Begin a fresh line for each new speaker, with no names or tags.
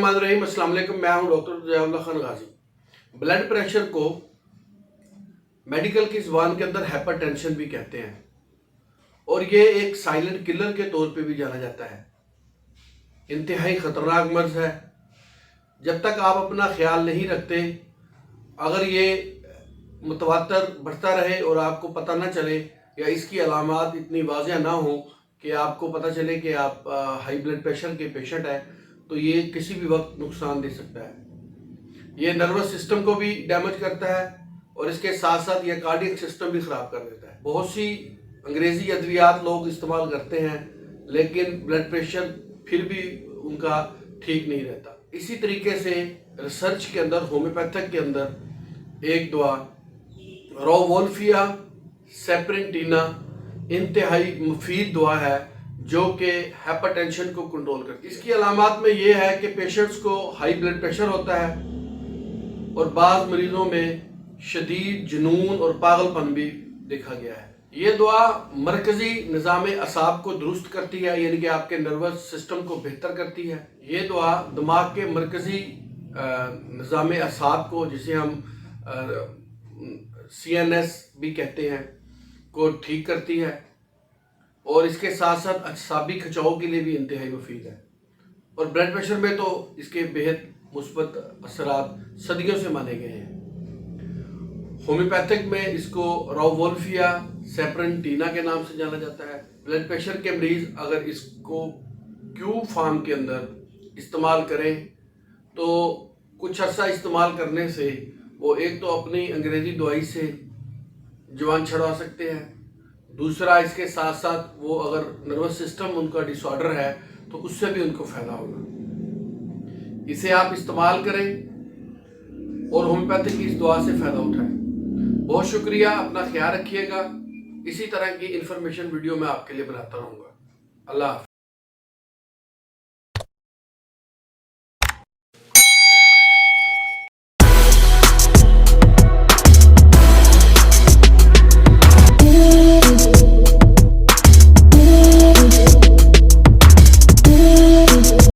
बिस्मिल्लाहिर्रहमानिर्रहीम। अस्सलाम वालेकुम। मैं हूं डॉक्टर ज़ियाउल्लाह खान गाजी। ब्लड प्रेशर को मेडिकल की ज़ुबान के अंदर हाइपरटेंशन भी कहते हैं और ये एक साइलेंट किलर के तौर पे भी जाना जाता है। इंतहाई ख़तरनाक मर्ज़ है। जब तक आप अपना ख्याल नहीं रखते, अगर ये मुतवातर बढ़ता रहे और आपको पता ना चले या इसकी अलामात इतनी वाज़ेह ना हो कि आपको पता चले कि आप हाई ब्लड प्रेशर के पेशेंट हैं, तो ये किसी भी वक्त नुकसान दे सकता है। ये नर्वस सिस्टम को भी डैमेज करता है और इसके साथ साथ ये कार्डियक सिस्टम भी ख़राब कर देता है। बहुत सी अंग्रेज़ी अद्वियात लोग इस्तेमाल करते हैं, लेकिन ब्लड प्रेशर फिर भी उनका ठीक नहीं रहता। इसी तरीके से रिसर्च के अंदर, होम्योपैथिक के अंदर एक दवा रोवोल्फिया सेपरेंटिना इंतहाई मुफीद दवा है जो कि हाइपरटेंशन को कंट्रोल करती है। इसकी अलामात में ये है कि पेशेंट्स को हाई ब्लड प्रेशर होता है और बाज़ मरीजों में शदीद जुनून और पागलपन भी देखा गया है। ये दवा मरकजी निज़ाम असाब को दुरुस्त करती है, यानी कि आपके नर्वस सिस्टम को बेहतर करती है। ये दवा दिमाग के मरकजी निज़ाम असाब को, जिसे हम CNS भी कहते हैं, को ठीक करती है और इसके साथ साथ असाबी खिंचाव के लिए भी इंतहाई मुफीद है। और ब्लड प्रेशर में तो इसके बेहद मुस्बत असरात सदियों से माने गए हैं। होम्योपैथिक में इसको रोवोल्फिया सेपरेंटिना के नाम से जाना जाता है। ब्लड प्रेशर के मरीज अगर इसको क्यू फॉर्म के अंदर इस्तेमाल करें तो कुछ अर्सा इस्तेमाल करने से वो एक तो अपनी अंग्रेज़ी दवाई से जान छुड़ा सकते हैं, दूसरा इसके साथ साथ वो अगर नर्वस सिस्टम उनका डिसऑर्डर है तो उससे भी उनको फ़ायदा होगा। इसे आप इस्तेमाल करें और होम्योपैथिक की इस दवा से फ़ायदा उठाएं। बहुत शुक्रिया, अपना ख्याल रखिएगा। इसी तरह की इंफॉर्मेशन वीडियो मैं आपके लिए बनाता रहूँगा। अल्लाह हाफ़िज़।